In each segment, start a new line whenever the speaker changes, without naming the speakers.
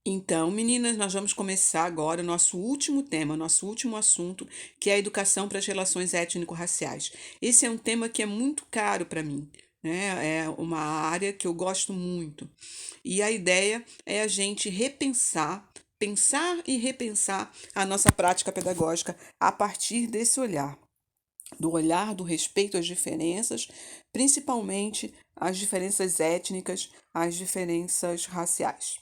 Então, meninas, nós vamos começar agora o nosso último tema, nosso último assunto, que é a educação para as relações étnico-raciais. Esse é um tema que é muito caro para mim, né? É uma área que eu gosto muito. E a ideia é a gente repensar, pensar e repensar a nossa prática pedagógica a partir desse olhar, do olhar do respeito às diferenças, principalmente às diferenças étnicas, às diferenças raciais.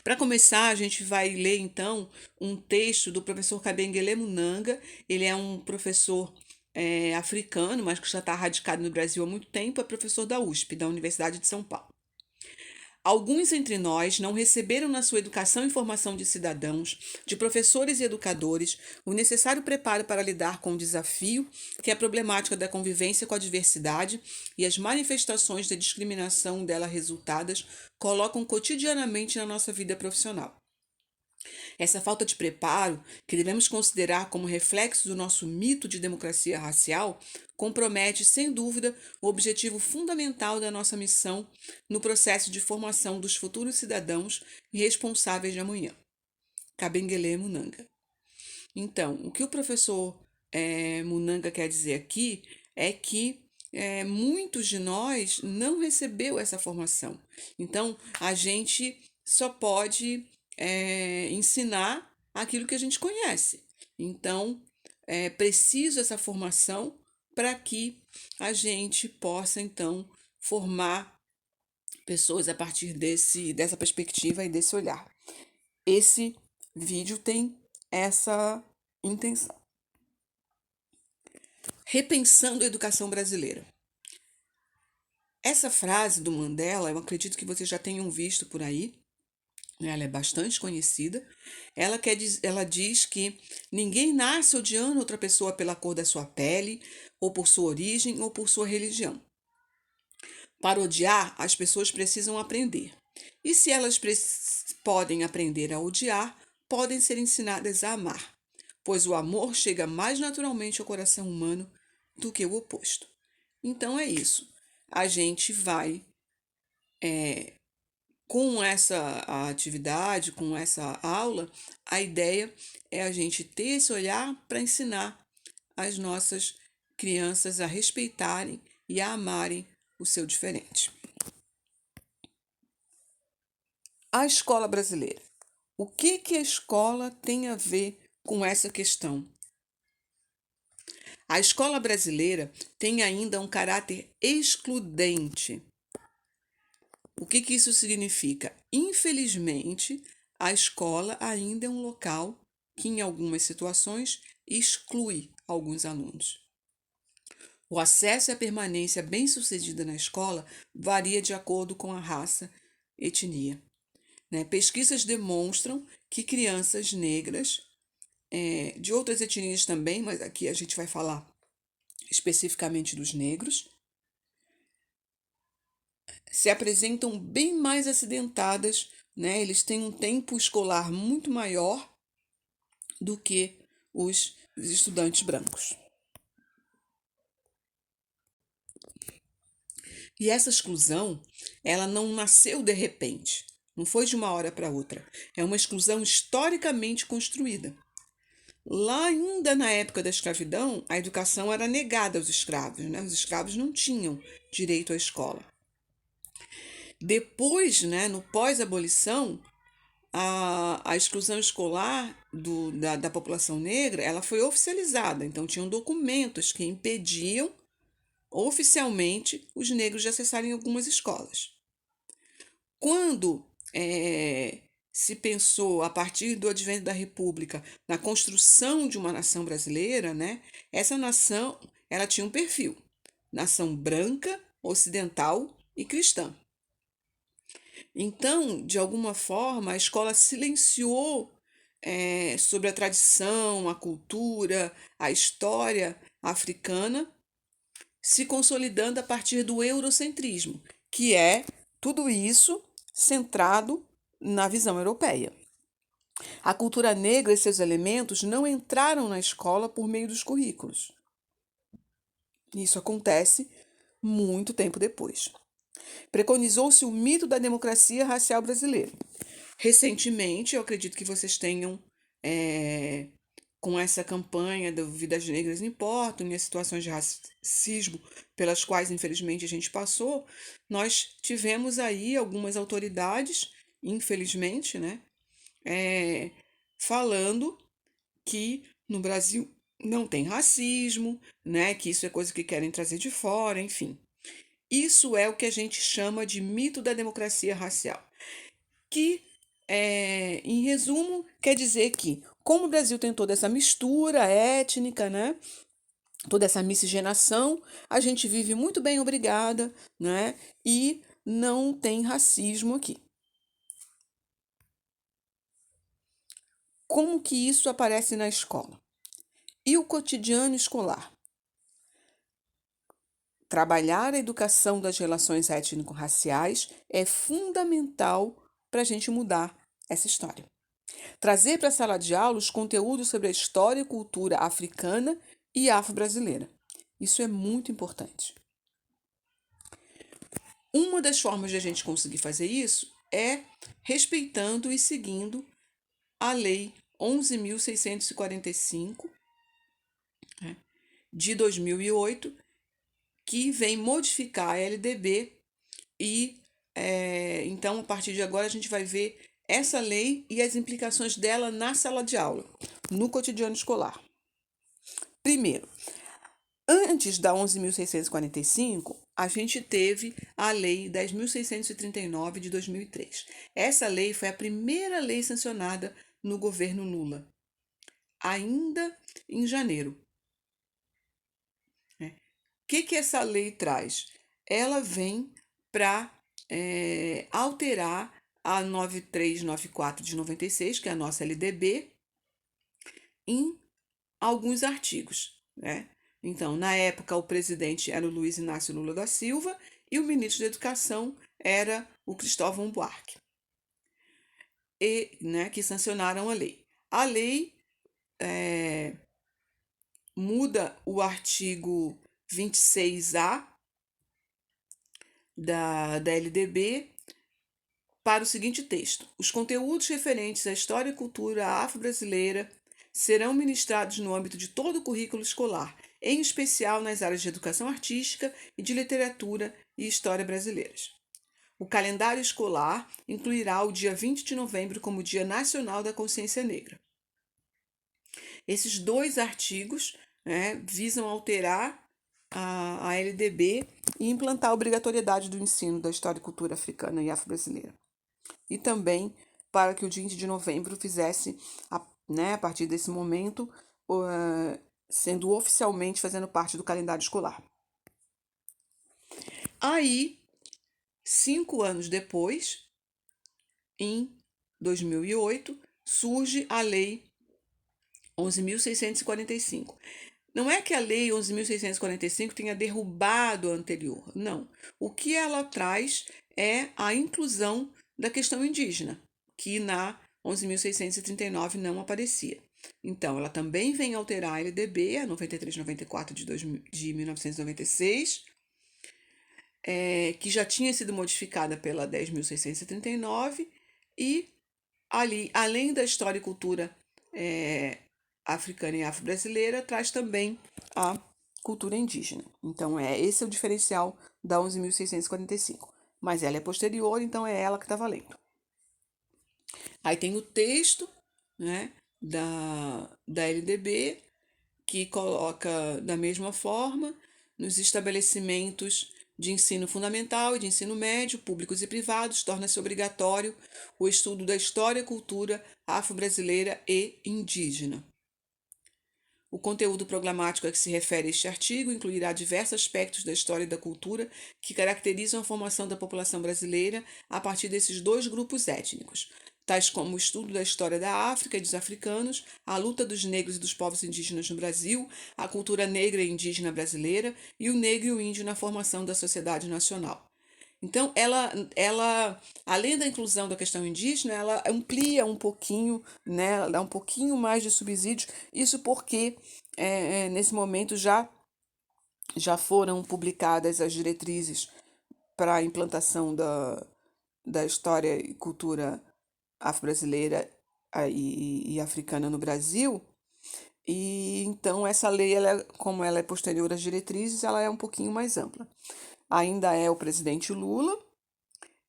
Para começar, a gente vai ler então um texto do professor Kabengele Munanga. Ele é um professor africano, mas que já está radicado no Brasil há muito tempo, é professor da USP, da Universidade de São Paulo. Alguns entre nós não receberam na sua educação e formação de cidadãos, de professores e educadores, o necessário preparo para lidar com o desafio que é a problemática da convivência com a diversidade e as manifestações da discriminação dela resultadas colocam cotidianamente na nossa vida profissional. Essa falta de preparo, que devemos considerar como reflexo do nosso mito de democracia racial, compromete, sem dúvida, o objetivo fundamental da nossa missão no processo de formação dos futuros cidadãos e responsáveis de amanhã. Kabengele Munanga. Então, o que o professor Munanga quer dizer aqui é que muitos de nós não recebeu essa formação. Então, a gente só pode ensinar aquilo que a gente conhece. Então, é preciso essa formação para que a gente possa, então, formar pessoas a partir dessa perspectiva e desse olhar. Esse vídeo tem essa intenção. Repensando a educação brasileira. Essa frase do Mandela, eu acredito que vocês já tenham visto por aí, né? Ela é bastante conhecida. Ela diz que ninguém nasce odiando outra pessoa pela cor da sua pele, ou por sua origem, ou por sua religião. Para odiar, as pessoas precisam aprender. E se elas podem aprender a odiar, podem ser ensinadas a amar, pois o amor chega mais naturalmente ao coração humano do que o oposto. Então é isso. A gente vai, com essa atividade, com essa aula, a ideia é a gente ter esse olhar para ensinar as nossas crianças a respeitarem e a amarem o seu diferente. A escola brasileira. O que a escola tem a ver com essa questão? A escola brasileira tem ainda um caráter excludente. O que isso significa? Infelizmente, a escola ainda é um local que, em algumas situações, exclui alguns alunos. O acesso e a permanência bem-sucedida na escola varia de acordo com a raça, etnia. Né? Pesquisas demonstram que crianças negras, de outras etnias também, mas aqui a gente vai falar especificamente dos negros, se apresentam bem mais acidentadas, né? Eles têm um tempo escolar muito maior do que os estudantes brancos. E essa exclusão, ela não nasceu de repente, não foi de uma hora para outra. É uma exclusão historicamente construída. Lá ainda na época da escravidão, a educação era negada aos escravos, né? Os escravos não tinham direito à escola. Depois, né, no pós-abolição, a exclusão escolar da população negra ela foi oficializada. Então, tinham documentos que impediam oficialmente os negros de acessarem algumas escolas. Quando se pensou, a partir do advento da República, na construção de uma nação brasileira, né, essa nação ela tinha um perfil: nação branca, ocidental e cristã. Então, de alguma forma, a escola silenciou sobre a tradição, a cultura, a história africana, se consolidando a partir do eurocentrismo, que é tudo isso centrado na visão europeia. A cultura negra e seus elementos não entraram na escola por meio dos currículos. Isso acontece muito tempo depois. Preconizou-se o mito da democracia racial brasileira. Recentemente, eu acredito que vocês tenham, eh, com essa campanha do Vidas Negras Importam e as situações de racismo pelas quais, infelizmente, a gente passou, nós tivemos aí algumas autoridades, infelizmente, né, eh, falando que no Brasil não tem racismo, né, que isso é coisa que querem trazer de fora, enfim. Isso é o que a gente chama de mito da democracia racial, que, em resumo, quer dizer que, como o Brasil tem toda essa mistura étnica, né, toda essa miscigenação, a gente vive muito bem, obrigada, né, e não tem racismo aqui. Como que isso aparece na escola? E o cotidiano escolar? Trabalhar a educação das relações étnico-raciais é fundamental para a gente mudar essa história. Trazer para a sala de aula os conteúdos sobre a história e cultura africana e afro-brasileira. Isso é muito importante. Uma das formas de a gente conseguir fazer isso é respeitando e seguindo a Lei 11.645, né, de 2008, que vem modificar a LDB e, então, a partir de agora, a gente vai ver essa lei e as implicações dela na sala de aula, no cotidiano escolar. Primeiro, antes da 11.645, a gente teve a Lei 10.639 de 2003. Essa lei foi a primeira lei sancionada no governo Lula, ainda em janeiro. O que essa lei traz? Ela vem para alterar a 9394 de 96, que é a nossa LDB, em alguns artigos, né? Então, na época, o presidente era o Luiz Inácio Lula da Silva e o ministro da Educação era o Cristóvão Buarque, né, que sancionaram a lei. A lei muda o artigo 26A da LDB para o seguinte texto: os conteúdos referentes à história e cultura afro-brasileira serão ministrados no âmbito de todo o currículo escolar, em especial nas áreas de educação artística e de literatura e história brasileiras. O calendário escolar incluirá o dia 20 de novembro como Dia Nacional da Consciência Negra. Esses dois artigos, né, visam alterar a LDB e implantar a obrigatoriedade do ensino da história e cultura africana e afro-brasileira. E também para que o dia 20 de novembro fizesse, a partir desse momento, sendo oficialmente fazendo parte do calendário escolar. Aí, 5 anos depois, em 2008, surge a Lei 11.645. Não é que a Lei 11.645 tenha derrubado a anterior, não. O que ela traz é a inclusão da questão indígena, que na 11.639 não aparecia. Então, ela também vem alterar a LDB, a 9394 de 1996, que já tinha sido modificada pela 10.639, e ali, além da história e cultura africana e afro-brasileira, traz também a cultura indígena. Então, esse é o diferencial da 11.645. Mas ela é posterior, então é ela que está valendo. Aí tem o texto, né, da LDB, que coloca da mesma forma nos estabelecimentos de ensino fundamental e de ensino médio, públicos e privados, torna-se obrigatório o estudo da história e cultura afro-brasileira e indígena. O conteúdo programático a que se refere este artigo incluirá diversos aspectos da história e da cultura que caracterizam a formação da população brasileira a partir desses dois grupos étnicos, tais como o estudo da história da África e dos africanos, a luta dos negros e dos povos indígenas no Brasil, a cultura negra e indígena brasileira e o negro e o índio na formação da sociedade nacional. Então, ela, além da inclusão da questão indígena, ela amplia um pouquinho, né, ela dá um pouquinho mais de subsídios, isso porque nesse momento já foram publicadas as diretrizes para a implantação da história e cultura afro-brasileira e africana no Brasil. E então essa lei, como ela é posterior às diretrizes, ela é um pouquinho mais ampla. Ainda é o presidente Lula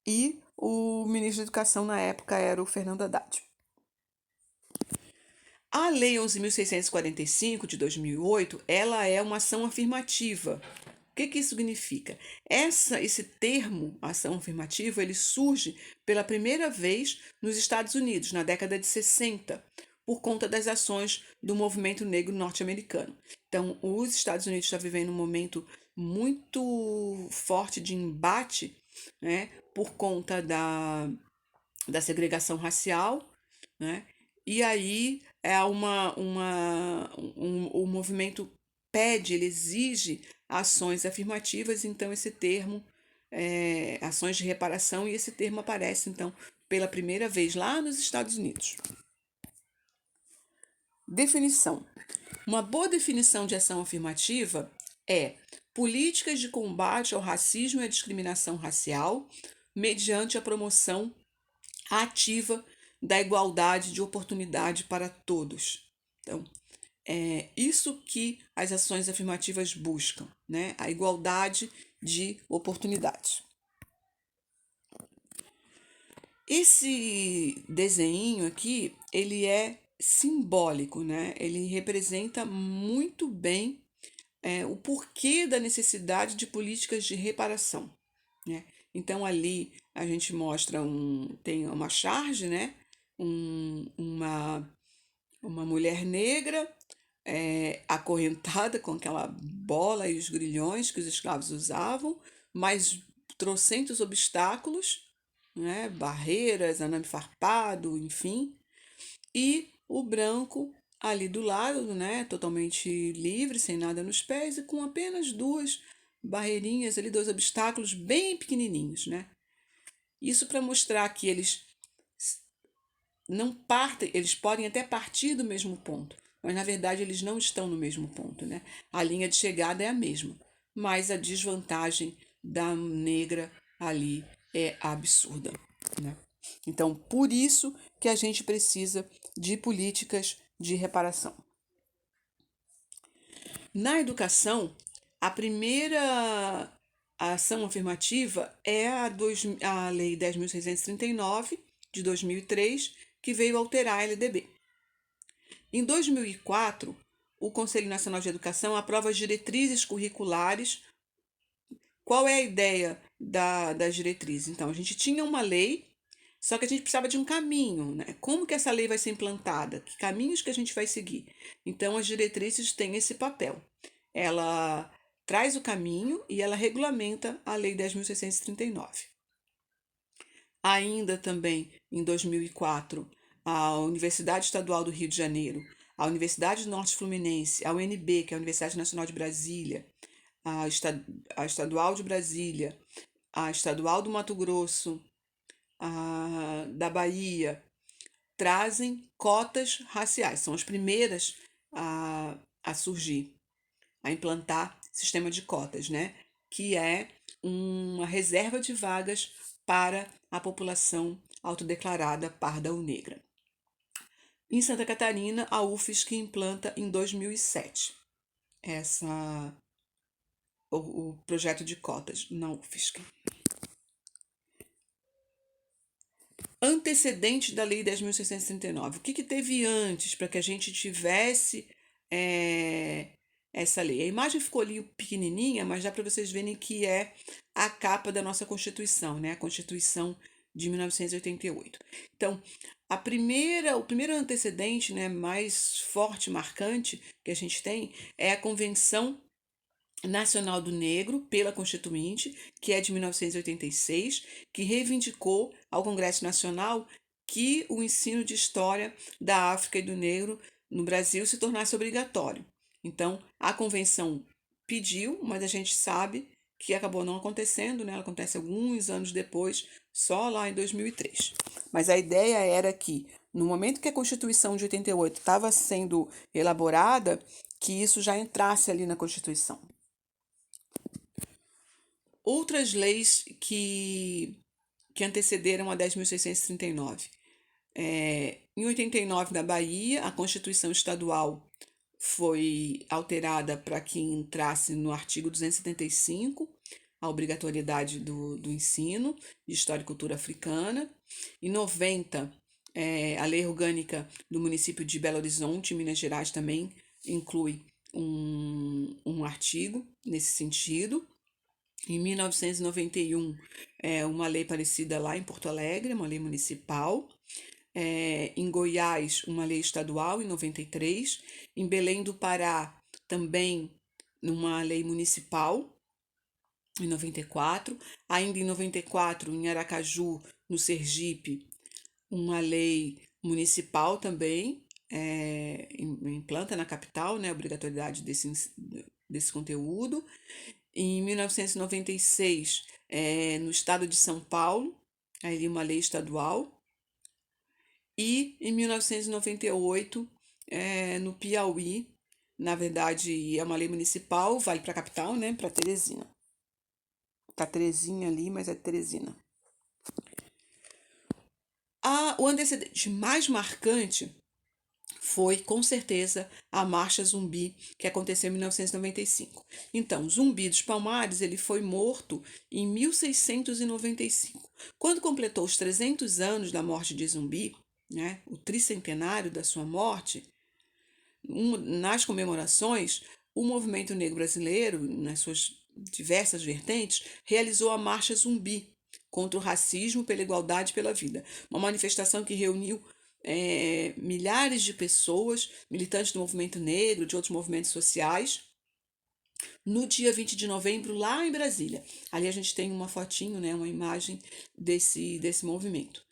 e o ministro da Educação na época era o Fernando Haddad. A Lei 11.645 de 2008, ela é uma ação afirmativa. O que isso significa? Esse termo, ação afirmativa, ele surge pela primeira vez nos Estados Unidos, na década de 60, por conta das ações do movimento negro norte-americano. Então, os Estados Unidos estão vivendo um momento muito forte de embate, né, por conta da segregação racial, né? E aí o movimento pede, ele exige ações afirmativas, então esse termo, ações de reparação, e esse termo aparece, então, pela primeira vez lá nos Estados Unidos. Definição. Uma boa definição de ação afirmativa é políticas de combate ao racismo e à discriminação racial mediante a promoção ativa da igualdade de oportunidade para todos. Então, é isso que as ações afirmativas buscam, né? A igualdade de oportunidades. Esse desenho aqui, ele é simbólico, né? Ele representa muito bem o porquê da necessidade de políticas de reparação, né? Então ali a gente mostra tem uma charge, né? Uma mulher negra acorrentada com aquela bola e os grilhões que os escravos usavam, mas trocentos obstáculos, né? Barreiras, arame farpado, enfim, e o branco ali do lado, né? Totalmente livre, sem nada nos pés e com apenas duas barreirinhas ali, dois obstáculos bem pequenininhos, né? Isso para mostrar que eles não partem, eles podem até partir do mesmo ponto, mas na verdade eles não estão no mesmo ponto, né? A linha de chegada é a mesma, mas a desvantagem da negra ali é absurda, né? Então, por isso que a gente precisa de políticas de reparação. Na educação, a primeira ação afirmativa é a Lei 10.639, de 2003, que veio alterar a LDB. Em 2004, o Conselho Nacional de Educação aprova as diretrizes curriculares. Qual é a ideia das diretrizes? Então, a gente tinha uma lei, só que a gente precisava de um caminho, né? Como que essa lei vai ser implantada? Que caminhos que a gente vai seguir? Então, as diretrizes têm esse papel. Ela traz o caminho e ela regulamenta a Lei 10.639. Ainda também, em 2004, a Universidade Estadual do Rio de Janeiro, a Universidade do Norte Fluminense, a UNB, que é a Universidade Nacional de Brasília, a Estadual de Brasília, a Estadual do Mato Grosso, da Bahia, trazem cotas raciais. São as primeiras a surgir, a implantar sistema de cotas, né? Que é uma reserva de vagas para a população autodeclarada parda ou negra. Em Santa Catarina, a UFSC implanta em 2007 o projeto de cotas na UFSC. Antecedente da Lei 10.639. O que teve antes para que a gente tivesse essa lei? A imagem ficou ali pequenininha, mas dá para vocês verem que é a capa da nossa Constituição, né? A Constituição de 1988. Então, o primeiro antecedente, né, mais forte, marcante que a gente tem é a Convenção Nacional do Negro pela Constituinte, que é de 1986, que reivindicou ao Congresso Nacional que o ensino de história da África e do negro no Brasil se tornasse obrigatório. Então, a convenção pediu, mas a gente sabe que acabou não acontecendo, né? Ela acontece alguns anos depois, só lá em 2003. Mas a ideia era que, no momento que a Constituição de 88 estava sendo elaborada, que isso já entrasse ali na Constituição. Outras leis que antecederam a 10.639. Em 89, na Bahia, a Constituição Estadual foi alterada para que entrasse no artigo 275, a obrigatoriedade do ensino de História e Cultura Africana. Em 90, a Lei Orgânica do município de Belo Horizonte, Minas Gerais, também inclui um artigo nesse sentido. Em 1991, uma lei parecida lá em Porto Alegre, uma lei municipal. Em Goiás, uma lei estadual, em 93. Em Belém do Pará, também uma lei municipal, em 94. Ainda em 94, em Aracaju, no Sergipe, uma lei municipal também, implanta na capital, né, a obrigatoriedade desse conteúdo. Em 1996, no estado de São Paulo, aí uma lei estadual. E em 1998, no Piauí, na verdade é uma lei municipal, vale para a capital, né, para Teresina. Tá Terezinha ali, mas é Teresina. O antecedente mais marcante foi, com certeza, a Marcha Zumbi, que aconteceu em 1995. Então, Zumbi dos Palmares, ele foi morto em 1695. Quando completou os 300 anos da morte de Zumbi, né, o tricentenário da sua morte, nas comemorações, o movimento negro brasileiro, nas suas diversas vertentes, realizou a Marcha Zumbi contra o racismo, pela igualdade e pela vida. Uma manifestação que reuniu milhares de pessoas, militantes do movimento negro, de outros movimentos sociais, no dia 20 de novembro, lá em Brasília. Ali a gente tem uma fotinho, né, uma imagem desse movimento.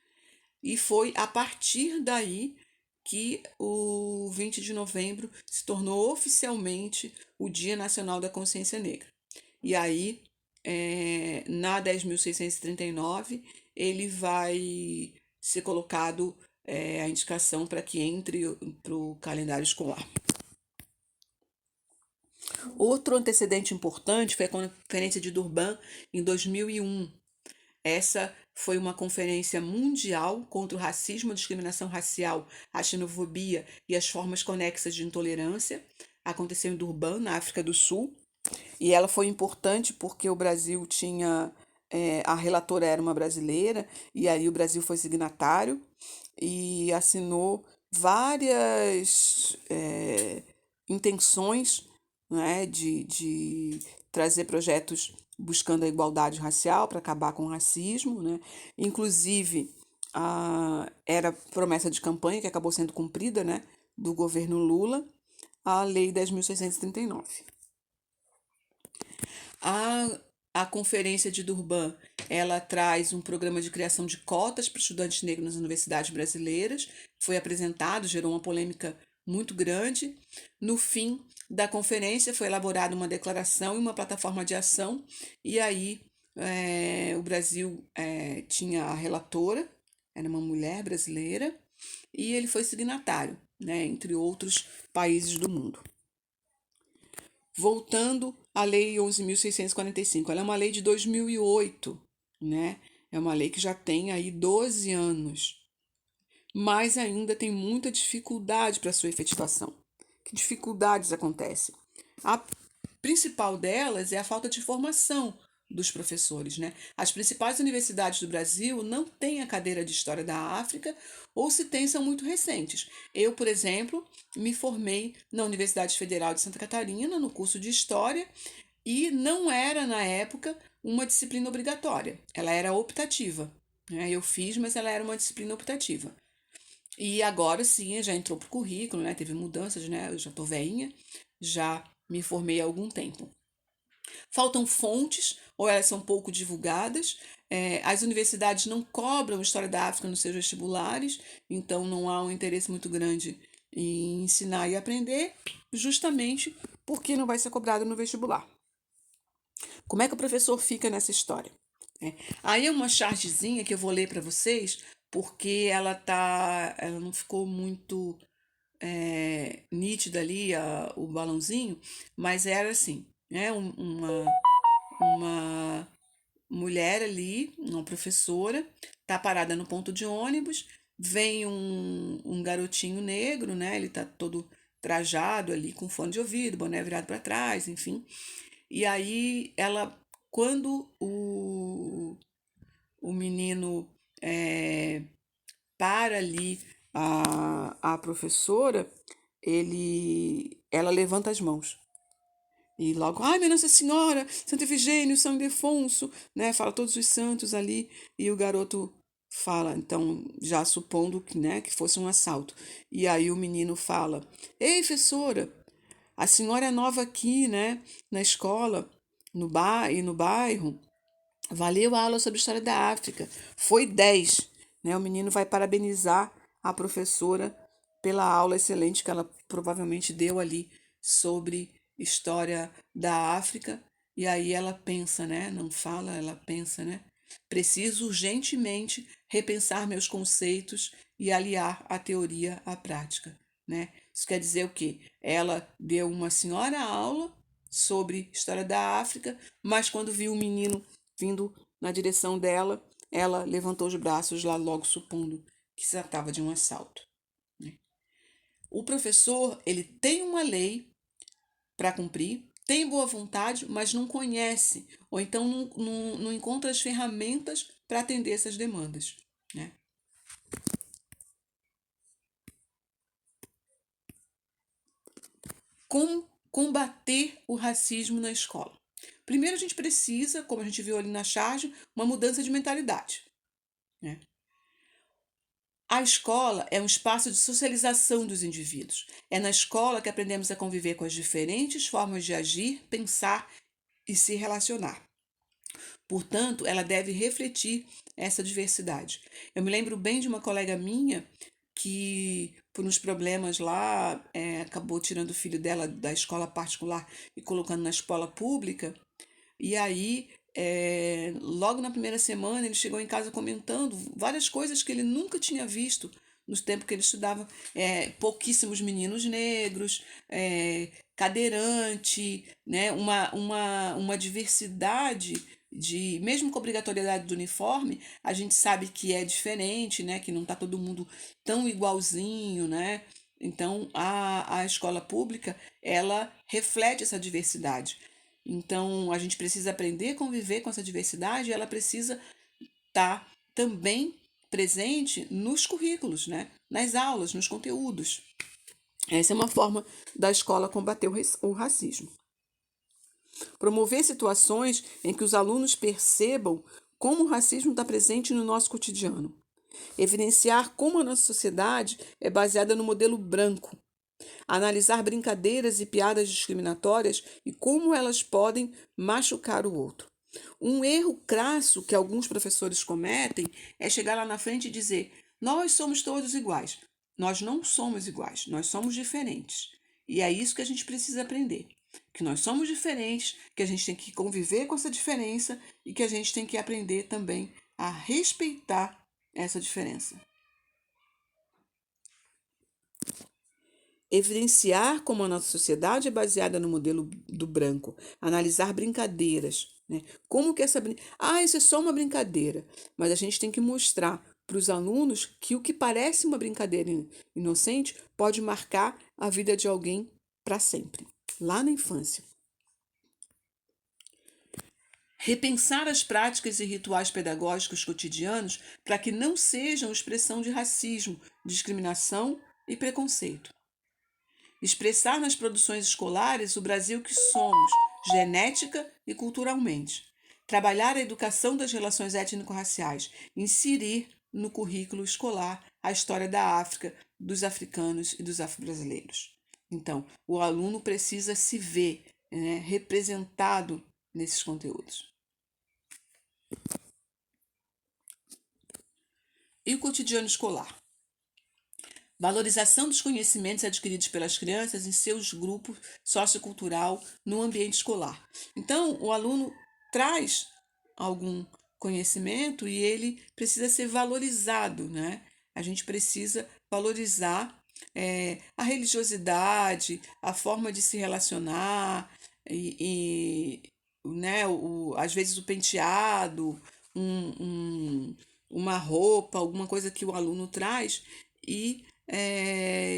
E foi a partir daí que o 20 de novembro se tornou oficialmente o Dia Nacional da Consciência Negra. E aí, na 10.639, ele vai ser colocado a indicação para que entre para o calendário escolar. Outro antecedente importante foi a Conferência de Durban, em 2001. Essa foi uma conferência mundial contra o racismo, a discriminação racial, a xenofobia e as formas conexas de intolerância. Aconteceu em Durban, na África do Sul. E ela foi importante porque o Brasil tinha. A relatora era uma brasileira, e aí o Brasil foi signatário e assinou várias intenções, né, de trazer projetos buscando a igualdade racial para acabar com o racismo, né? Inclusive, era promessa de campanha que acabou sendo cumprida, né, do governo Lula, a Lei 10.639. A Conferência de Durban, ela traz um programa de criação de cotas para estudantes negros nas universidades brasileiras. Foi apresentado, gerou uma polêmica muito grande. No fim da conferência, foi elaborada uma declaração e uma plataforma de ação. E aí, o Brasil tinha a relatora, era uma mulher brasileira, e ele foi signatário, né, entre outros países do mundo. Voltando à Lei 11.645, ela é uma lei de 2008, né? É uma lei que já tem aí 12 anos, mas ainda tem muita dificuldade para sua efetivação. Que dificuldades acontecem? A principal delas é a falta de formação dos professores, né? As principais universidades do Brasil não têm a cadeira de História da África, ou se tem, são muito recentes. Eu, por exemplo, me formei na Universidade Federal de Santa Catarina, no curso de História, e não era, na época, uma disciplina obrigatória. Ela era optativa, né? Eu fiz, mas ela era uma disciplina optativa. E agora sim, já entrou para o currículo, né? Teve mudanças, né? Eu já estou velhinha, já me formei há algum tempo. Faltam fontes, ou elas são pouco divulgadas. As universidades não cobram História da África nos seus vestibulares, então não há um interesse muito grande em ensinar e aprender, justamente porque não vai ser cobrado no vestibular. Como é que o professor fica nessa história? Aí é uma chargezinha que eu vou ler para vocês, porque ela não ficou muito nítida ali, o balãozinho, mas era assim, né? Uma mulher ali, uma professora, tá parada no ponto de ônibus, vem um garotinho negro, né? Ele tá todo trajado ali com fone de ouvido, boné virado para trás, enfim. E aí ela, quando o menino para ali a professora, ela levanta as mãos. E logo, ai, minha Nossa Senhora, Santo Efigênio, São Ildefonso, né? Fala todos os santos ali. E o garoto fala, então, já supondo que, né, que fosse um assalto. E aí o menino fala, ei, professora, a senhora é nova aqui, né, na escola, no bairro. Valeu a aula sobre história da África. Foi 10, né? O menino vai parabenizar a professora pela aula excelente que ela provavelmente deu ali sobre história da África. E aí ela pensa, né? Não fala, ela pensa, né? Preciso urgentemente repensar meus conceitos e aliar a teoria à prática, né? Isso quer dizer o quê? Ela deu uma senhora aula sobre história da África, mas quando viu o menino vindo na direção dela, ela levantou os braços lá logo supondo que se tratava de um assalto, né? O professor, ele tem uma lei para cumprir, tem boa vontade, mas não conhece, ou então não encontra as ferramentas para atender essas demandas, né? Como combater o racismo na escola? Primeiro, a gente precisa, como a gente viu ali na charge, uma mudança de mentalidade, né? A escola é um espaço de socialização dos indivíduos. É na escola que aprendemos a conviver com as diferentes formas de agir, pensar e se relacionar. Portanto, ela deve refletir essa diversidade. Eu me lembro bem de uma colega minha que, por uns problemas lá, acabou tirando o filho dela da escola particular e colocando na escola pública. E aí, logo na primeira semana, ele chegou em casa comentando várias coisas que ele nunca tinha visto nos tempos que ele estudava. Pouquíssimos meninos negros, cadeirante, né? Uma diversidade de, mesmo com a obrigatoriedade do uniforme, a gente sabe que é diferente, né? Que não está todo mundo tão igualzinho, né? Então, a escola pública, ela reflete essa diversidade. Então, a gente precisa aprender a conviver com essa diversidade e ela precisa estar também presente nos currículos, né? Nas aulas, nos conteúdos. Essa é uma forma da escola combater o racismo. Promover situações em que os alunos percebam como o racismo está presente no nosso cotidiano. Evidenciar como a nossa sociedade é baseada no modelo branco. Analisar brincadeiras e piadas discriminatórias e como elas podem machucar o outro. Um erro crasso que alguns professores cometem é chegar lá na frente e dizer: nós somos todos iguais. Nós não somos iguais, nós somos diferentes. E é isso que a gente precisa aprender. Que nós somos diferentes, que a gente tem que conviver com essa diferença e que a gente tem que aprender também a respeitar essa diferença. Evidenciar como a nossa sociedade é baseada no modelo do branco, analisar brincadeiras, né? Como que isso é só uma brincadeira, mas a gente tem que mostrar para os alunos que o que parece uma brincadeira inocente pode marcar a vida de alguém para sempre, lá na infância. Repensar as práticas e rituais pedagógicos cotidianos para que não sejam expressão de racismo, discriminação e preconceito. Expressar nas produções escolares o Brasil que somos, genética e culturalmente. Trabalhar a educação das relações étnico-raciais. Inserir no currículo escolar a história da África, dos africanos e dos afro-brasileiros. Então, o aluno precisa se ver, né, representado nesses conteúdos. E o cotidiano escolar? Valorização dos conhecimentos adquiridos pelas crianças em seus grupos sociocultural no ambiente escolar. Então, o aluno traz algum conhecimento e ele precisa ser valorizado, né? A gente precisa valorizar a religiosidade, a forma de se relacionar e né, às vezes o penteado, uma roupa, alguma coisa que o aluno traz e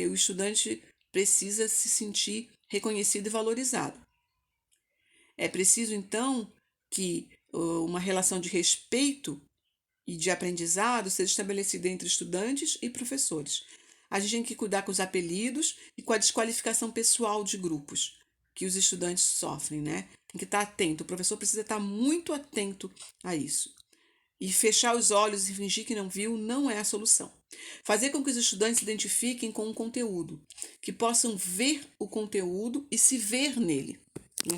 o estudante precisa se sentir reconhecido e valorizado. É preciso, então, que uma relação de respeito e de aprendizado seja estabelecida entre estudantes e professores. A gente tem que cuidar com os apelidos e com a desqualificação pessoal de grupos que os estudantes sofrem, né? Tem que estar atento, o professor precisa estar muito atento a isso. E fechar os olhos e fingir que não viu não é a solução. Fazer com que os estudantes se identifiquem com o conteúdo, que possam ver o conteúdo e se ver nele, né?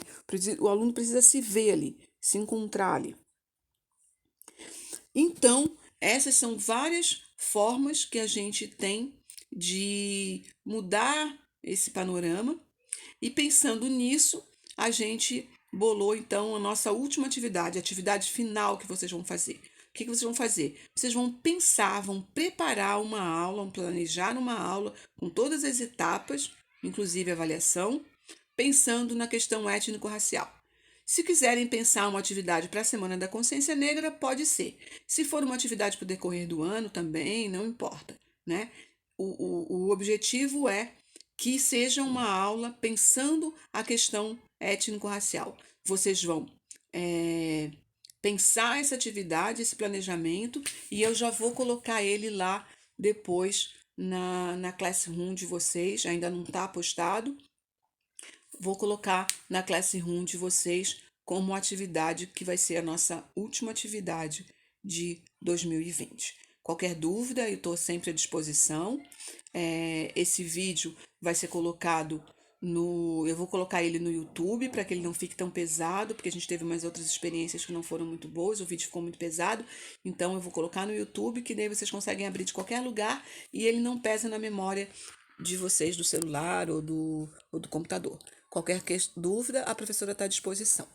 O aluno precisa se ver ali, se encontrar ali. Então, essas são várias formas que a gente tem de mudar esse panorama, e pensando nisso, a gente bolou então a nossa última atividade, a atividade final que vocês vão fazer. O que vocês vão fazer? Vocês vão pensar, vão preparar uma aula, vão planejar uma aula com todas as etapas, inclusive avaliação, pensando na questão étnico-racial. Se quiserem pensar uma atividade para a Semana da Consciência Negra, pode ser. Se for uma atividade para o decorrer do ano, também não importa, né? O objetivo é que seja uma aula pensando a questão étnico-racial. Vocês vão pensar essa atividade, esse planejamento, e eu já vou colocar ele lá depois na Classroom de vocês, ainda não está postado. Vou colocar na Classroom de vocês como atividade que vai ser a nossa última atividade de 2020. Qualquer dúvida, eu estou sempre à disposição. Esse vídeo vai ser colocado eu vou colocar ele no YouTube para que ele não fique tão pesado, porque a gente teve umas outras experiências que não foram muito boas, o vídeo ficou muito pesado, então eu vou colocar no YouTube, que daí vocês conseguem abrir de qualquer lugar e ele não pesa na memória de vocês do celular ou do computador. Qualquer dúvida, a professora está à disposição.